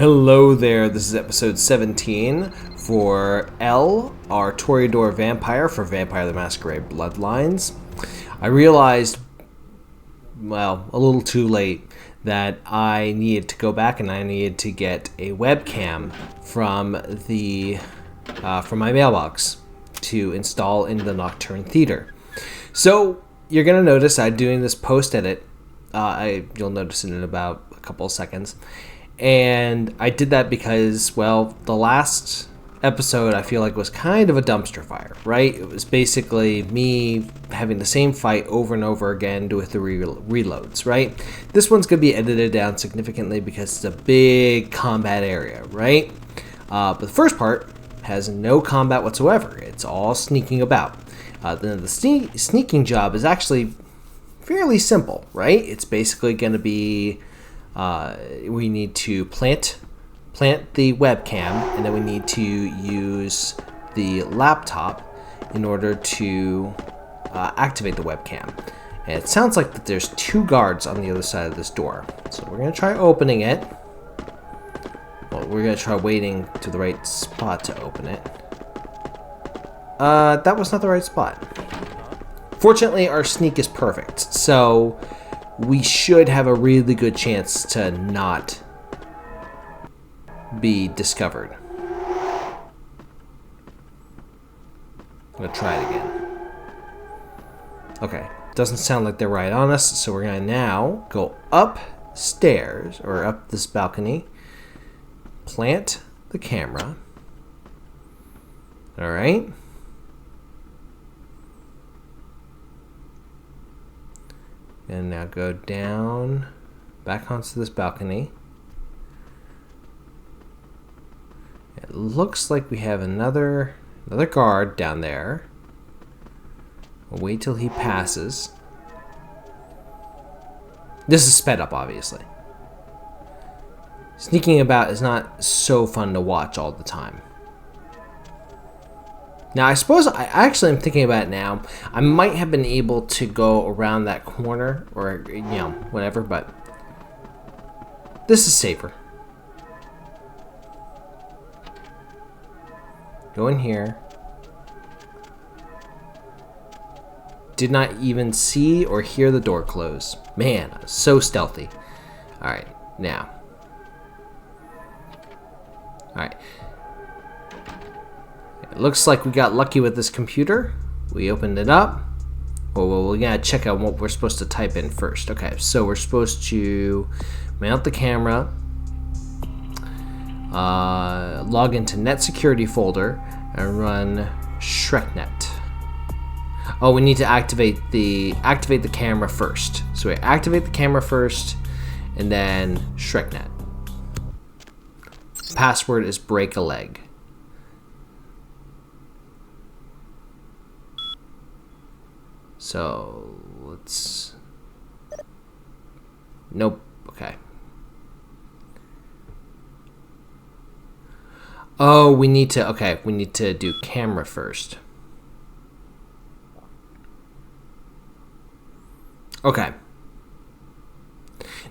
Hello there, this is episode 17 for L, our Toreador vampire for Vampire the Masquerade Bloodlines. I realized, well, a little too late, that I needed to go back and I needed to get a webcam from my mailbox to install in the Nocturne Theater. So you're going to notice I'm doing this post-edit. You'll notice it in about a couple of seconds. And I did that because, well, the last episode I feel like was kind of a dumpster fire, right? It was basically me having the same fight over and over again with the reloads, right? This one's going to be edited down significantly because it's a big combat area, right? But the first part has no combat whatsoever. It's all sneaking about. Then the sneaking job is actually fairly simple, right? It's basically going to be we need to plant the webcam, and then we need to use the laptop in order to activate the webcam. And it sounds like that there's two guards on the other side of this door. So we're going to try opening it. Well, we're going to try waiting to the right spot to open it. That was not the right spot. Fortunately, our sneak is perfect, so we should have a really good chance to not be discovered. I'm going to try it again. Okay, doesn't sound like they're right on us, so we're going to now go upstairs, or up this balcony, plant the camera. Alright. And now go down, back onto this balcony. It looks like we have another guard down there. We'll wait till he passes. This is sped up, obviously. Sneaking about is not so fun to watch all the time. Now, I suppose I actually am thinking about it now. I might have been able to go around that corner or, whatever, but this is safer. Go in here. Did not even see or hear the door close. Man, so stealthy. All right, now. All right. It looks like we got lucky with this computer. We opened it up. Well, we gotta check out what we're supposed to type in first. Okay, so we're supposed to mount the camera, log into net security folder, and run ShrekNet. Oh, we need to activate the camera first. So we activate the camera first, and then ShrekNet. Password is break a leg. So let's. Nope. Okay. Oh, we need to. Okay, we need to do camera first. Okay.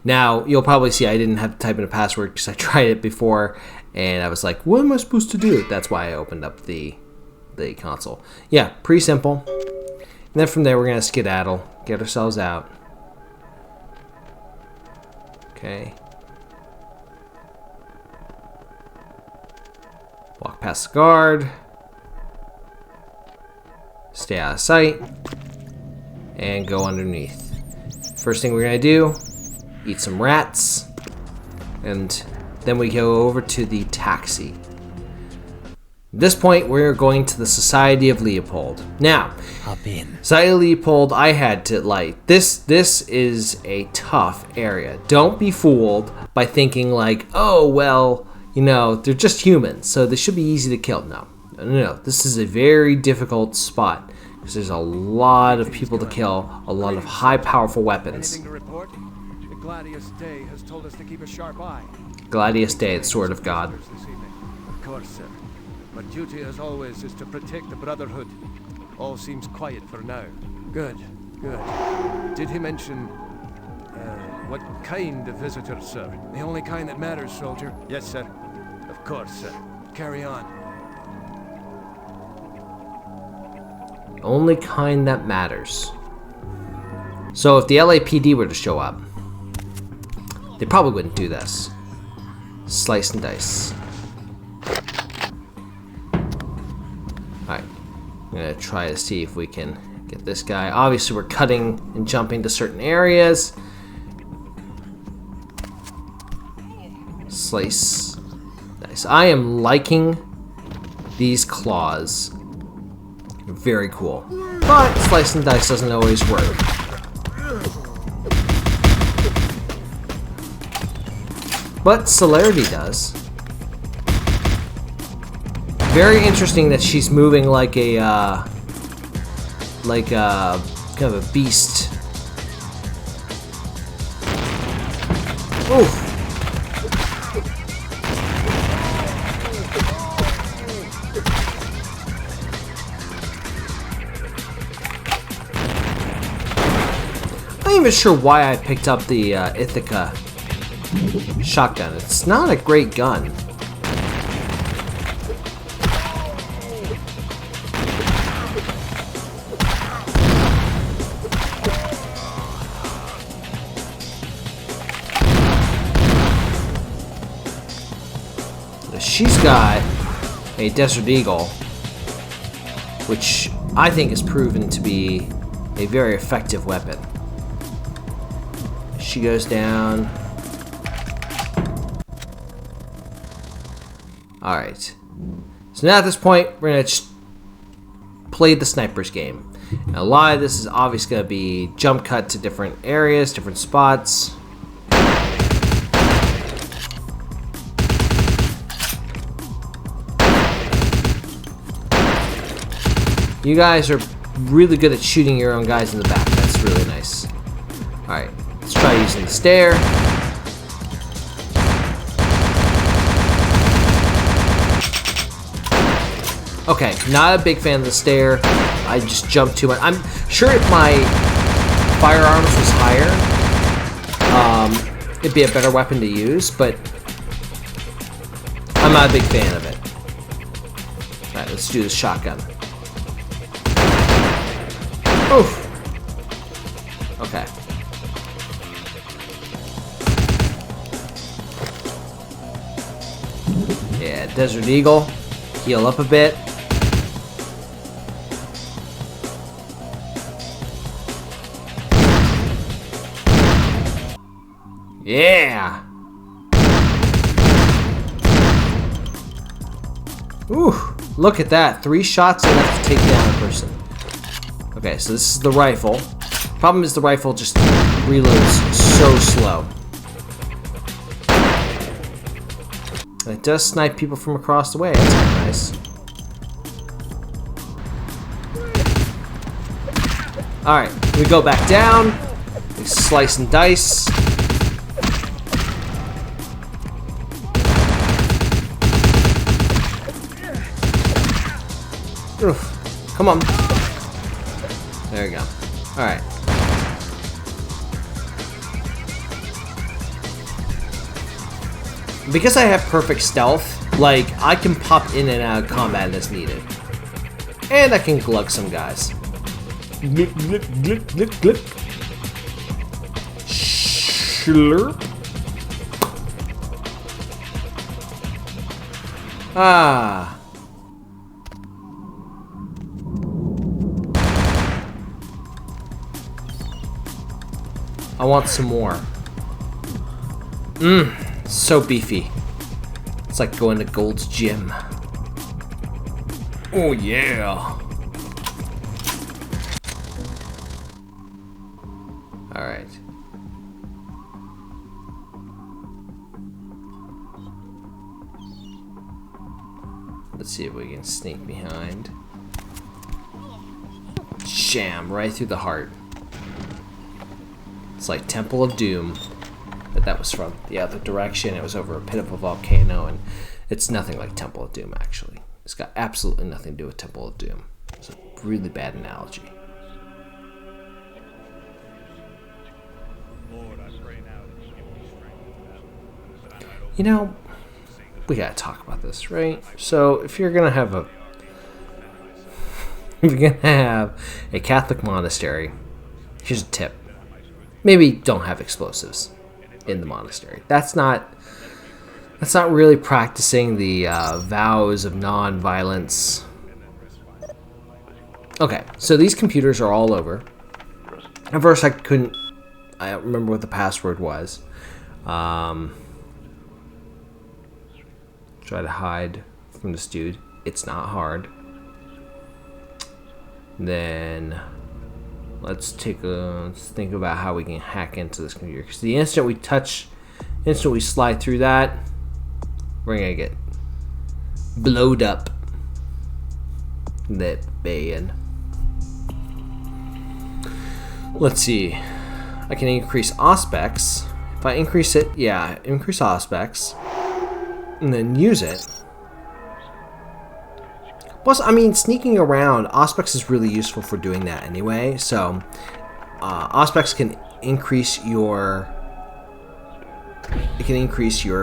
Now you'll probably see I didn't have to type in a password because I tried it before, and I was like, "What am I supposed to do?" That's why I opened up the console. Yeah, pretty simple. And then from there, we're going to skedaddle, get ourselves out. Okay. Walk past the guard. Stay out of sight. And go underneath. First thing we're going to do, eat some rats. And then we go over to the taxi. At this point, we're going to the Society of Leopold. Now, Society of Leopold, I had to, this is a tough area. Don't be fooled by thinking oh, well, they're just humans, so they should be easy to kill. No. This is a very difficult spot, because there's a lot of people to kill, a lot of high, powerful weapons. Anything to report? The Gladius Day has told us to keep a sharp eye. Gladius Day, the Sword of God. Of course, sir. But duty, as always, is to protect the Brotherhood. All seems quiet for now. Good. Did he mention What kind of visitor, sir? The only kind that matters, soldier. Yes, sir. Of course, sir. Carry on. Only kind that matters. So if the LAPD were to show up, they probably wouldn't do this. Slice and dice. Alright. I'm gonna try to see if we can get this guy. Obviously we're cutting and jumping to certain areas. Slice. Nice. I am liking these claws. Very cool. But slice and dice doesn't always work. But celerity does. Very interesting that she's moving like a kind of a beast. Oof. I'm not even sure why I picked up the Ithaca shotgun. It's not a great gun. She's got a Desert Eagle, which I think has proven to be a very effective weapon. She goes down. Alright. So now at this point, we're going to just play the sniper's game. Now, a lot of this is obviously going to be jump cut to different areas, different spots. You guys are really good at shooting your own guys in the back. That's really nice. Alright, let's try using the stair. Okay, not a big fan of the stair. I just jumped too much. I'm sure if my firearms was higher, it'd be a better weapon to use, but I'm not a big fan of it. Alright, let's do the shotgun. Oof. Okay. Yeah, Desert Eagle. Heal up a bit. Yeah. Ooh, look at that. 3 shots enough to take down a person. Okay, so this is the rifle. Problem is the rifle just reloads so slow. And it does snipe people from across the way. That's kind of nice. Alright, we go back down. We slice and dice. Oof. Come on. There we go. Alright. Because I have perfect stealth, like, I can pop in and out of combat as needed. And I can glug some guys. Glip, glip, glip, glip, glip. Slurp. Ah. I want some more. Mmm, so beefy. It's like going to Gold's Gym. Oh yeah. Alright. Let's see if we can sneak behind. Sham, right through the heart. It's like Temple of Doom, but that was from the other direction. It was over a pit of a volcano, and it's nothing like Temple of Doom, actually. It's got absolutely nothing to do with Temple of Doom. It's a really bad analogy. Lord, I pray now You know, we gotta talk about this, right? So, if you're gonna have a Catholic monastery, here's a tip. Maybe don't have explosives in the monastery. That's not really practicing the vows of non-violence. Okay, so these computers are all over. At first I don't remember what the password was. Try to hide from this dude. It's not hard. Then let's think about how we can hack into this computer. Because the instant we slide through that, we're gonna get blowed up. That bad. Let's see. I can increase Auspex. If I increase it, yeah, increase Auspex. And then use it. Plus, I mean, sneaking around, Auspex is really useful for doing that anyway. So, Auspex can increase your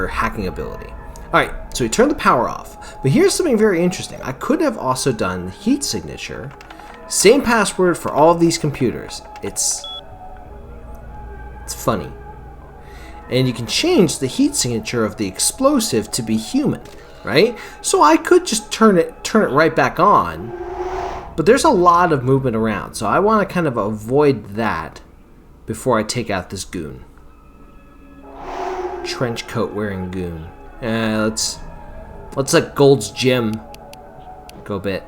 hacking ability. Alright, so we turn the power off. But here's something very interesting. I could have also done the heat signature. Same password for all of these computers. It's funny. And you can change the heat signature of the explosive to be human, right? So I could just turn it right back on. But there's a lot of movement around, so I want to kind of avoid that before I take out this goon. Trench coat wearing goon. Let's let Gold's Gym go a bit.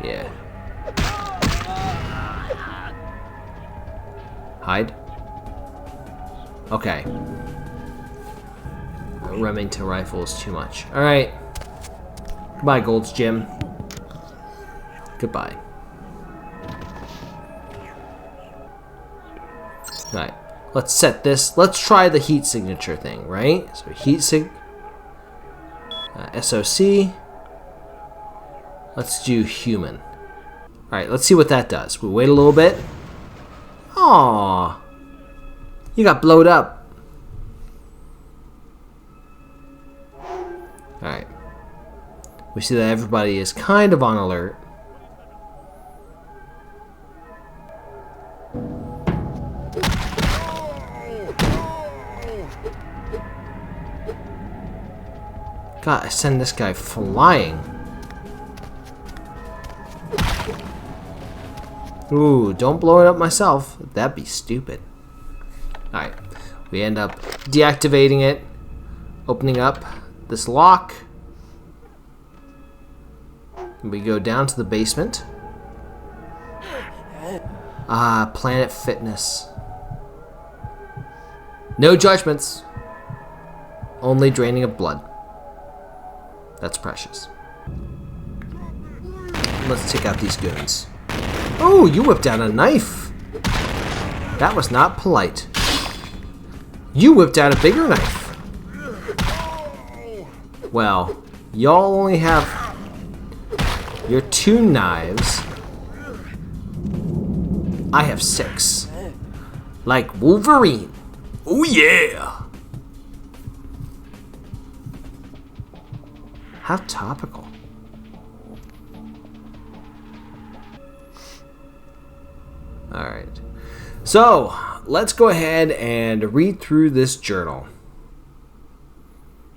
Yeah. Hide. Okay. Remington rifle is too much. Alright. Goodbye, Gold's Gym. Goodbye. Alright. Let's set this. Let's try the heat signature thing, right? So heat SOC. Let's do human. Alright, let's see what that does. We wait a little bit. Aww. You got blowed up. Alright. We see that everybody is kind of on alert. God, I send this guy flying. Ooh, don't blow it up myself. That'd be stupid. Alright. We end up deactivating it. Opening up this lock. We go down to the basement. Planet Fitness. No judgments. Only draining of blood. That's precious. Let's take out these goons. Oh, you whipped out a knife. That was not polite. You whipped out a bigger knife. Well, y'all only have your 2 knives. I have 6. Like Wolverine. Oh yeah. How topical. Alright. So, let's go ahead and read through this journal.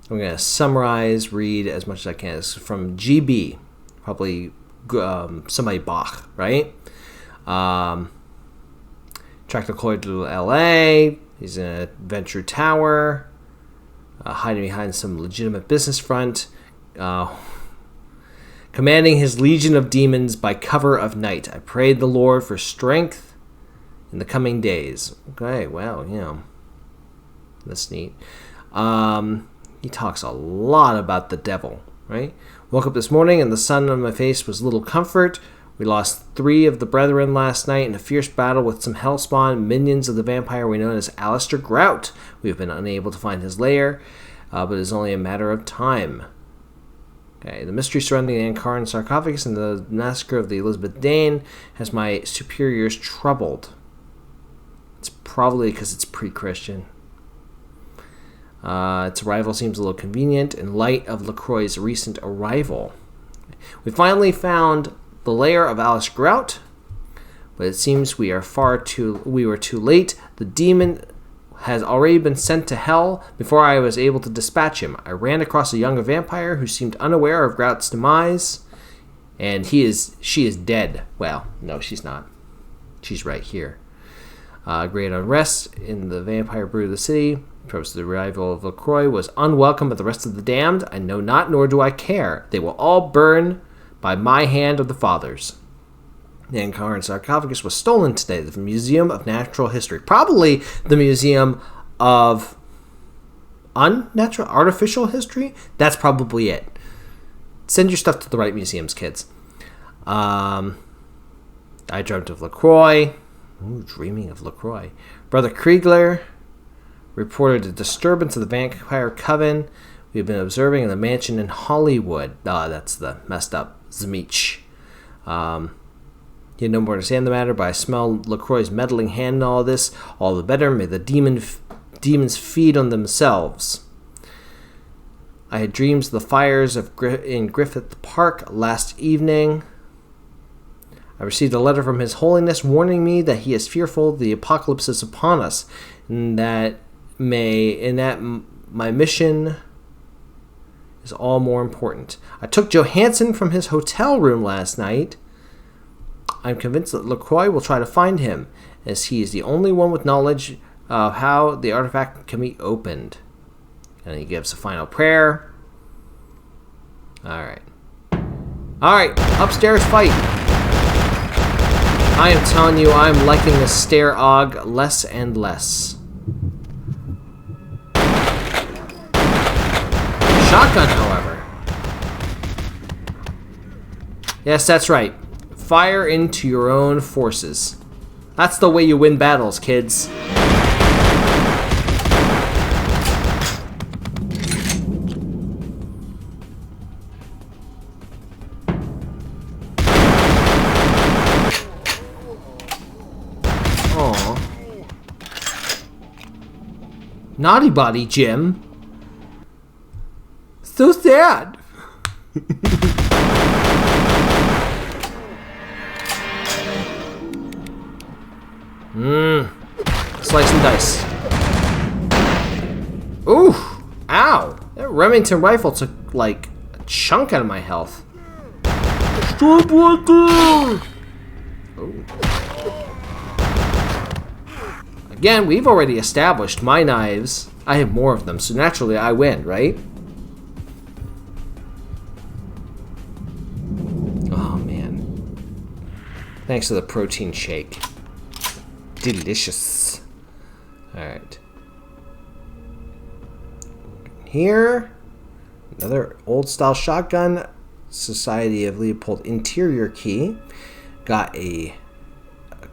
I'm going to summarize, read as much as I can. It's from GB. Probably somebody Bach, right? Tracked deployed to LA. He's in a venture tower. Hiding behind some legitimate business front. Commanding his legion of demons by cover of night. I prayed the Lord for strength in the coming days. Okay, well, you know, that's neat. He talks a lot about the devil, right? Woke up this morning and the sun on my face was little comfort. We lost 3 of the brethren last night in a fierce battle with some hellspawn minions of the vampire we know as Alistair Grout. We have been unable to find his lair, but it is only a matter of time. Okay, the mystery surrounding the Ankaran sarcophagus and the massacre of the Elizabeth Dane has my superiors troubled. It's probably because it's pre-Christian. Its arrival seems a little convenient in light of LaCroix's recent arrival. We finally found the lair of Alice Grout, but it seems we were too late. The demon has already been sent to hell before I was able to dispatch him. I ran across a younger vampire who seemed unaware of Grout's demise, and she is dead. Well, no, she's not. She's right here. Great unrest in the vampire brood of the city. Perhaps the arrival of LaCroix was unwelcome, but the rest of the damned, I know not, nor do I care. They will all burn by my hand or the Father's. The Ankaran sarcophagus was stolen today. The Museum of Natural History. Probably the Museum of Artificial History? That's probably it. Send your stuff to the right museums, kids. I dreamt of LaCroix. Ooh, dreaming of LaCroix. Brother Kriegler reported a disturbance of the vampire coven we've been observing in the mansion in Hollywood. That's the messed up Zmich. He had no more to say on the matter, but I smell LaCroix's meddling hand in all this. All the better. May the demons feed on themselves. I had dreams of the fires in Griffith Park last evening. I received a letter from His Holiness warning me that he is fearful the apocalypse is upon us, and that my mission is all more important. I took Johansson from his hotel room last night. I'm convinced that LaCroix will try to find him, as he is the only one with knowledge of how the artifact can be opened. And he gives a final prayer. Alright, upstairs fight. I am telling you, I'm liking the Stare Og less and less. Shotgun, however. Yes, that's right. Fire into your own forces. That's the way you win battles, kids. Aww. Naughty body, Jim. So sad. Slice and dice. Ooh! Ow! That Remington rifle took, like, a chunk out of my health. Stop right there! Ooh. Again, we've already established my knives. I have more of them, so naturally I win, right? Oh, man. Thanks to the protein shake. Delicious. Alright. Here, another old style shotgun. Society of Leopold interior key. Got a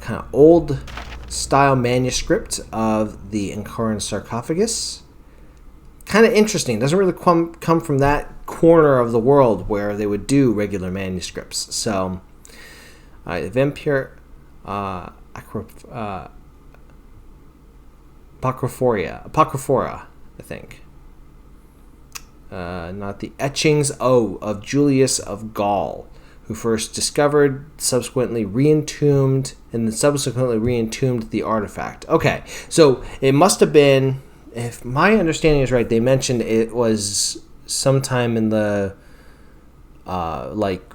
kind of old style manuscript of the Ankaran sarcophagus. Kind of interesting. Doesn't really come from that corner of the world where they would do regular manuscripts. So, Vampire Apocryphora, I think. Not the etchings, of Julius of Gaul, who first discovered, subsequently re-entombed the artifact. Okay, so it must have been, if my understanding is right, they mentioned it was sometime in the like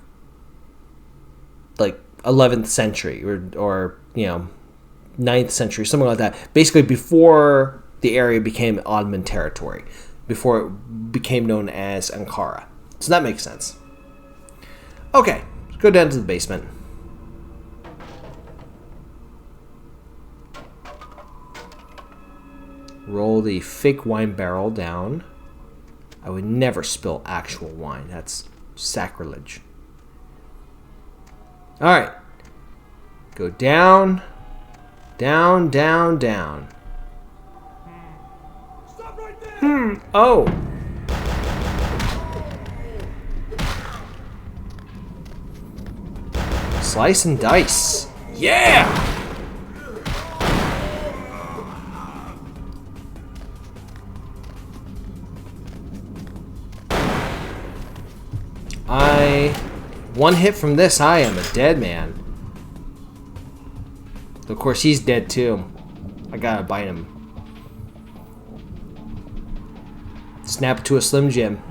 11th century or 9th century, something like that. Basically before the area became Ottoman territory, before it became known as Ankara. So that makes sense. Okay, let's go down to the basement. Roll the fake wine barrel down. I would never spill actual wine. That's sacrilege. Alright. Go down. Down, down, down. Stop right there! Oh. Slice and dice. Yeah! One hit from this, I am a dead man. Of course, he's dead too. I gotta bite him. Snap it to a Slim Jim.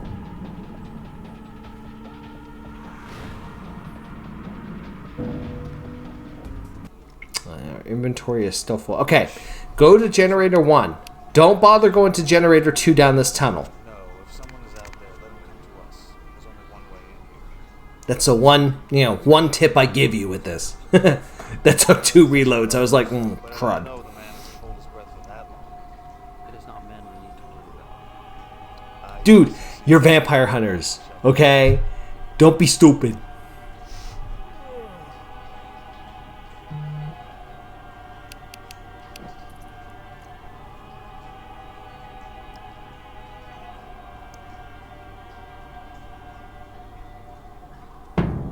Our inventory is still full. Okay, go to generator 1. Don't bother going to generator 2 down this tunnel. No, if someone is out there, let them come to us. There's only one way in here. That's the one tip I give you with this. That took 2 reloads. I was like, crud. No, the man doesn't hold his breath for that long. It is not men we need to worry about. Dude, you're vampire hunters, okay? Don't be stupid.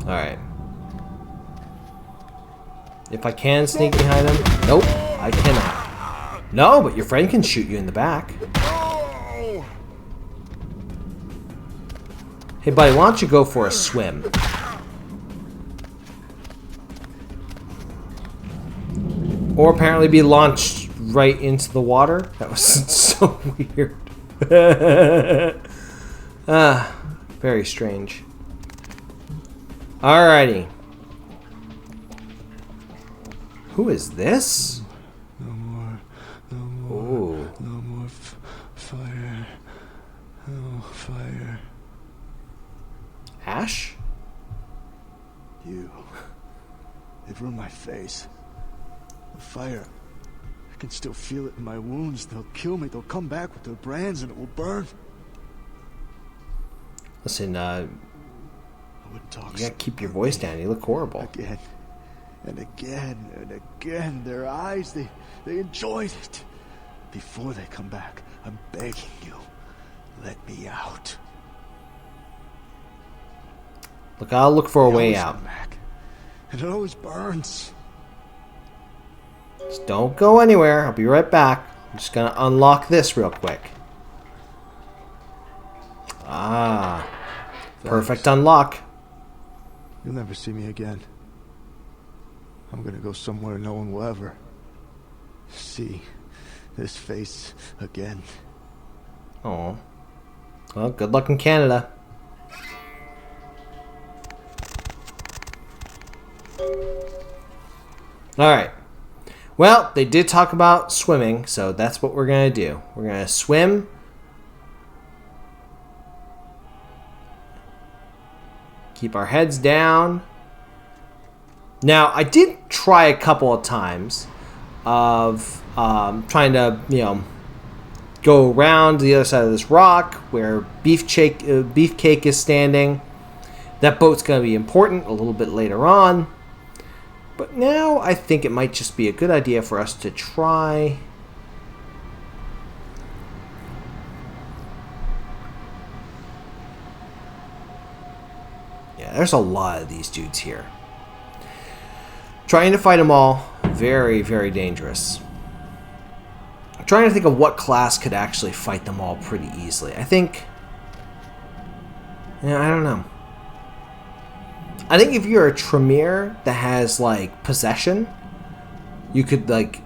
Alright. If I can sneak behind him. Nope, I cannot. No, but your friend can shoot you in the back. Hey, buddy, why don't you go for a swim? Or apparently be launched right into the water. That was so weird. Very strange. Alrighty. Who is this? No more, Ooh. no more fire. No fire. Ash? You. They've ruined my face. The fire. I can still feel it in my wounds. They'll kill me. They'll come back with their brands and it will burn. Listen, I wouldn't talk. you gotta keep your voice down. You look horrible. Again. And again and again. Their eyes, they enjoyed it. Before they come back, I'm begging you. Let me out. Look, I'll look for a They way always out. come back. And it always burns. Just don't go anywhere. I'll be right back. I'm just gonna unlock this real quick. Ah. Perfect unlock. You'll never see me again. I'm gonna go somewhere no one will ever see this face again. Oh. Well, good luck in Canada. Alright. Well, they did talk about swimming, so that's what we're going to do. We're going to swim. Keep our heads down. Now, I did try a couple of times of trying to, go around the other side of this rock where Beefcake is standing. That boat's going to be important a little bit later on. But now I think it might just be a good idea for us to try. Yeah, there's a lot of these dudes here. Trying to fight them all, very, very dangerous. I'm trying to think of what class could actually fight them all pretty easily. I think... Yeah, I don't know. I think if you're a Tremere that has, like, possession, you could, like,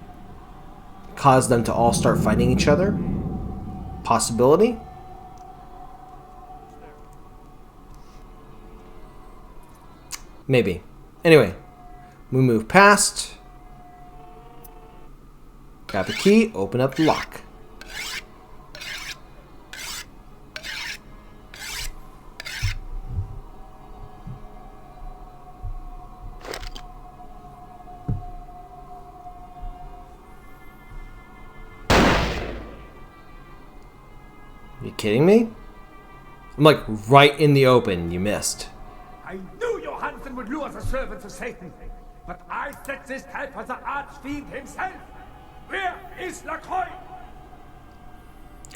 cause them to all start fighting each other. Possibility. Maybe. Anyway, we move past. Grab the key, open up the lock. You kidding me? I'm like right in the open. You missed. I knew Johansen would lure the servant to Satan, but I set this trap for the archfiend himself. Where is Lacroix?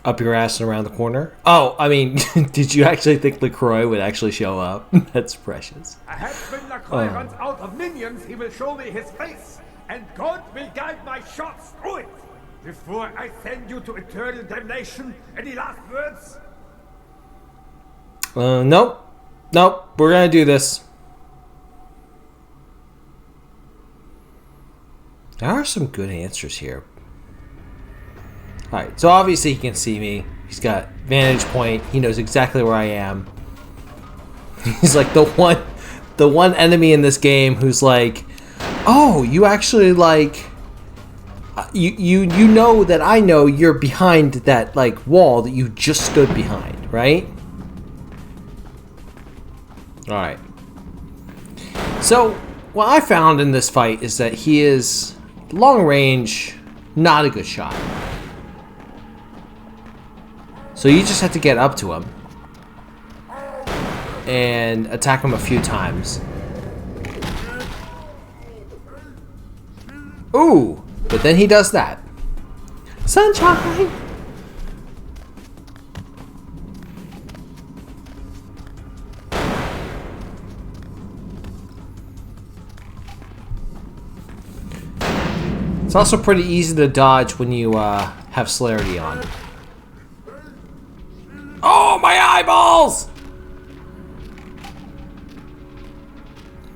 Up your ass and around the corner? Oh, I mean, did you actually think LaCroix would actually show up? That's precious. Perhaps when Lacroix runs out of minions, he will show me his face, and God will guide my shots through it. Before I send you to eternal damnation, any last words? Nope. Nope. We're gonna do this. There are some good answers here. Alright, so obviously he can see me. He's got vantage point. He knows exactly where I am. He's like the one enemy in this game who's like, oh, you actually like, you know that I know you're behind that like wall that you just stood behind, right? Alright. So, what I found in this fight is that he is long range, not a good shot. So you just have to get up to him and attack him a few times. Ooh, but then he does that. Sunshine! It's also pretty easy to dodge when you have celerity on. Oh, my eyeballs!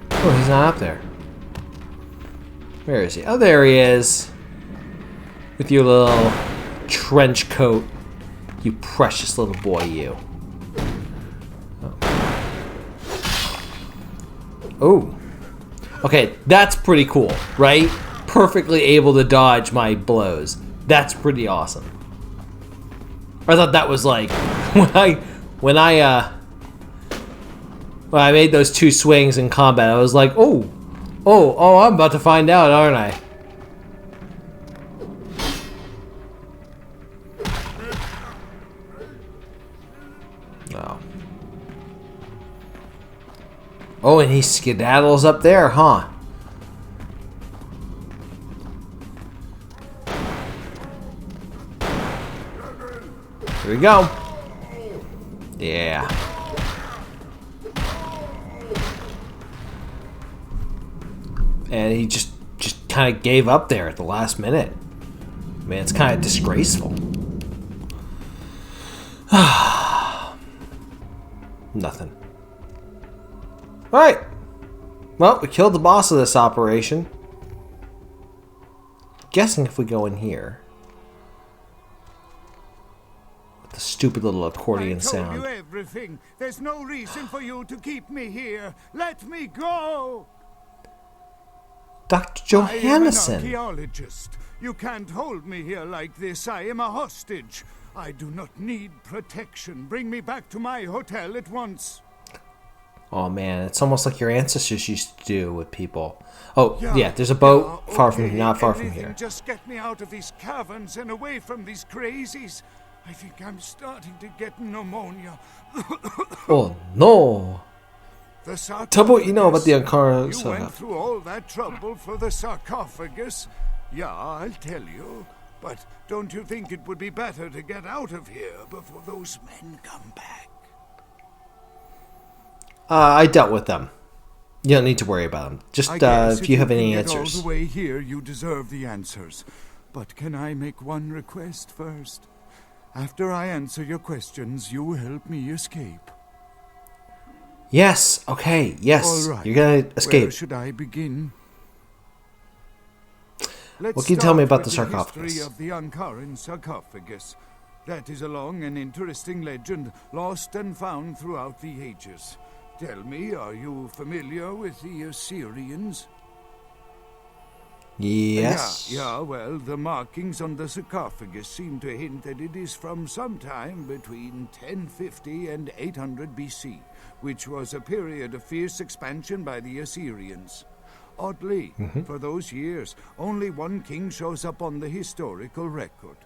Oh, he's not up there. Where is he? Oh, there he is. With your little trench coat. You precious little boy, you. Oh. Okay, that's pretty cool, right? Perfectly able to dodge my blows. That's pretty awesome. I thought that was like when I made those two swings in combat, I was like, oh, I'm about to find out, aren't I? Oh. Oh, and he skedaddles up there, huh? Here we go. Yeah. And he just kind of gave up there at the last minute. Man, it's kind of disgraceful. Nothing. Alright. Well, we killed the boss of this operation. Guessing if we go in here. With the stupid little accordion sound. I told you everything. There's no reason for you to keep me here. Let me go! Dr. Johannesson. I am an archaeologist. You can't hold me here like this. I am a hostage. I do not need protection. Bring me back to my hotel at once. Oh man, it's almost like your ancestors used to do with people. Oh yeah, there's a boat not far from here. Just get me out of these caverns and away from these crazies. I think I'm starting to get pneumonia. Oh no! Tell me what you know about the Ankara. You went through all that trouble for the sarcophagus. Yeah, I'll tell you. But don't you think it would be better to get out of here before those men come back? I dealt with them. You don't need to worry about them. Just if you have any answers. All the way here, you deserve the answers. But can I make one request first? After I answer your questions, you help me escape. Yes. Okay. Yes. All right. You're gonna escape. Where should I begin? What can you tell me about the sarcophagus? The history of the Ankaran sarcophagus. That is a long and interesting legend, lost and found throughout the ages. Tell me, are you familiar with the Assyrians? Yes. Yeah, well, the markings on the sarcophagus seem to hint that it is from sometime between 1050 and 800 BC, which was a period of fierce expansion by the Assyrians. Oddly, for those years, only one king shows up on the historical record.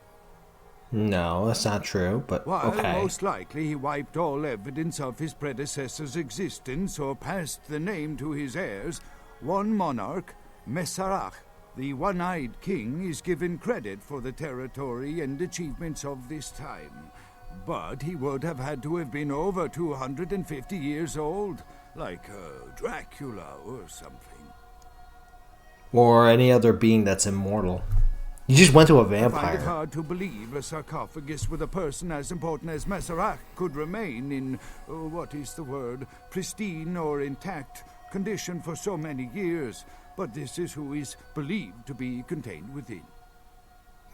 No, that's not true, but okay. Most likely he wiped all evidence of his predecessor's existence or passed the name to his heirs. One monarch, Mesarach, the one-eyed king, is given credit for the territory and achievements of this time. But he would have had to have been over 250 years old, like Dracula or something. Or any other being that's immortal. You just went to a vampire. I find it hard to believe a sarcophagus with a person as important as Masquerade could remain in, what is the word, pristine or intact condition for so many years. but this is who is believed to be contained within.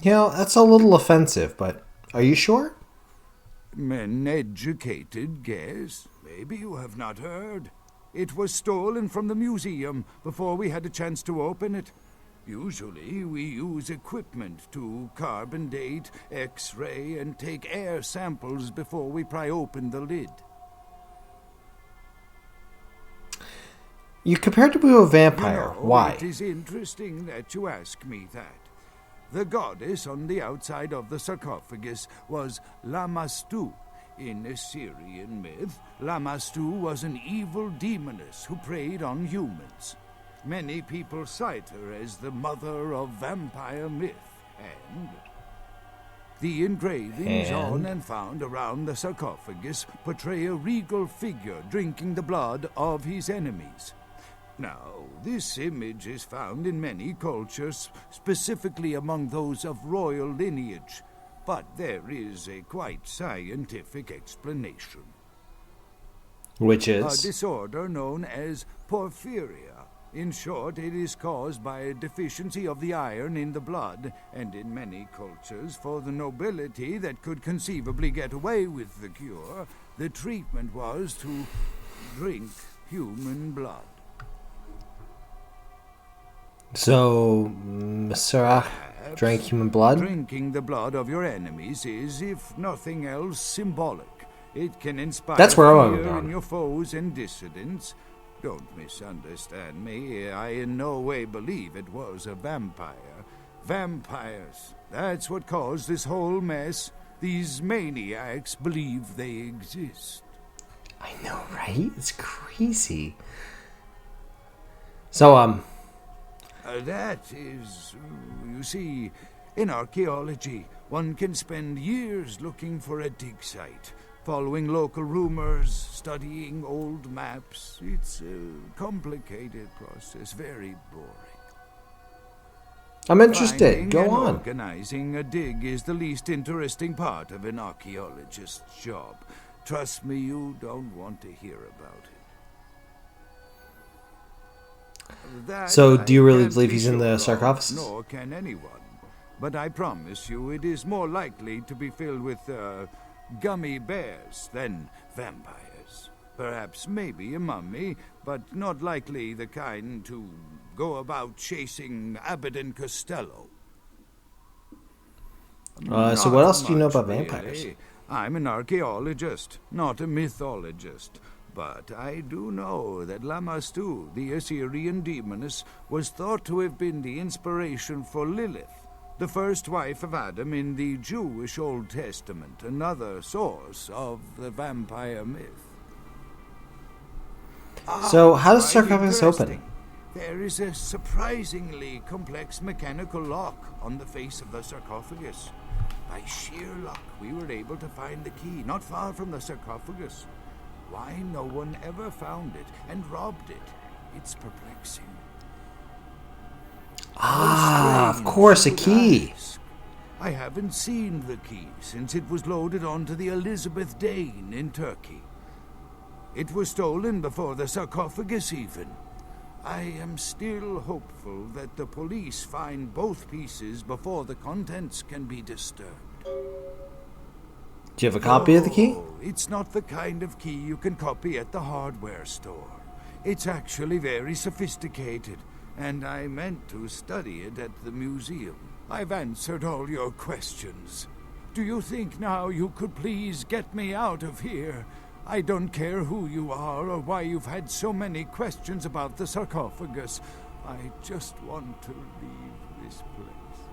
You know, that's a little offensive, but are you sure? An educated guess. Maybe you have not heard. It was stolen from the museum before we had a chance to open it. Usually, we use equipment to carbon date, X-ray, and take air samples before we pry open the lid. You compared it to a vampire. You know, Why? It is interesting that you ask me that. The goddess on the outside of the sarcophagus was Lamastu. In Assyrian myth, Lamastu was an evil demoness who preyed on humans. Many people cite her as the mother of vampire myth, and the engravings on and found around the sarcophagus portray a regal figure drinking the blood of his enemies. Now, this image is found in many cultures, specifically among those of royal lineage, but there is a quite scientific explanation. Which A is? disorder known as porphyria. In short, it is caused by a deficiency of the iron in the blood, and in many cultures, for the nobility that could conceivably get away with the cure, the treatment was to drink human blood. So, Masquerade drank human blood? Drinking the blood of your enemies is, if nothing else, symbolic. It can inspire That's where I'm fear going. in your foes and dissidents. Don't misunderstand me. I in no way believe it was a vampire. Vampires. That's what caused this whole mess. These maniacs believe they exist. I know, right? It's crazy. So, That is, you see, in archaeology, one can spend years looking for a dig site, following local rumors, studying old maps. It's a complicated process, very boring. I'm interested. Finding Go and on. Organizing a dig is the least interesting part of an archaeologist's job. Trust me, you don't want to hear about it. That So, do you I really can't believe be he's in the sure of, sarcophagus? Nor can anyone. But I promise you, it is more likely to be filled with gummy bears than vampires. Perhaps maybe a mummy, but not likely the kind to go about chasing Abbott and Costello. So what Not else do you know much, about vampires? really. I'm an archaeologist, not a mythologist. But I do know that Lamastu, the Assyrian demoness, was thought to have been the inspiration for Lilith, the first wife of Adam in the Jewish Old Testament, another source of the vampire myth. So, how does Quite sarcophagus open? interesting. There is a surprisingly complex mechanical lock on the face of the sarcophagus. By sheer luck, we were able to find the key not far from the sarcophagus. Why no one ever found it and robbed it? It's perplexing. Ah, of Strange, course, a you would key. ask. I haven't seen the key since it was loaded onto the Elizabeth Dane in Turkey. It was stolen before the sarcophagus even. I am still hopeful that the police find both pieces before the contents can be disturbed. Do you have a copy of the key? No, it's not the kind of key you can copy at the hardware store. It's actually very sophisticated, and I meant to study it at the museum. I've answered all your questions. Do you think now you could please get me out of here? I don't care who you are or why you've had so many questions about the sarcophagus. I just want to leave this place.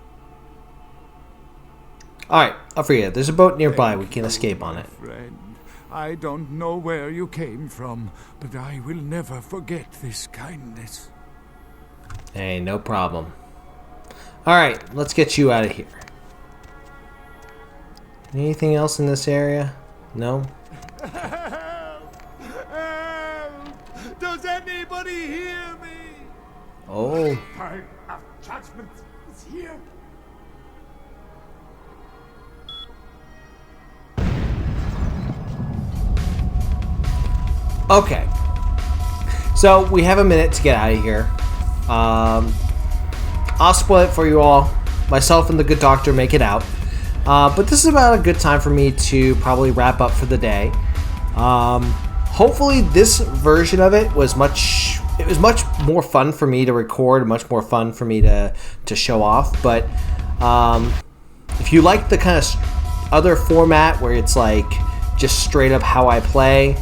Alright, I'll forget. There's a boat nearby. We Thank can you, escape on my it. friend. I don't know where you came from, but I will never forget this kindness. Hey, no problem. Alright, let's get you out of here. Anything else in this area? No? Help! Does anybody hear me? Oh. Time of judgment is here. Okay. So, we have a minute to get out of here. I'll spoil it for you all. Myself and the good doctor make it out. But this is about a good time for me to probably wrap up for the day. Hopefully this version of it was much more fun for me to record, much more fun for me to show off. But if you like the kind of other format where it's like just straight up how I play,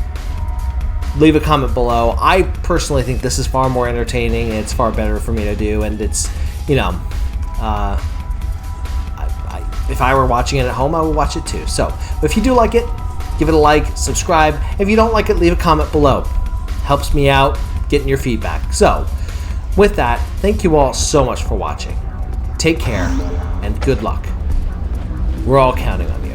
leave a comment below. I personally think this is far more entertaining and it's far better for me to do, and it's, you know, if I were watching it at home, I would watch it too. So if you do like it, give it a like, subscribe. If you don't like it, leave a comment below. Helps me out getting your feedback. So with that, thank you all so much for watching. Take care and good luck. We're all counting on you.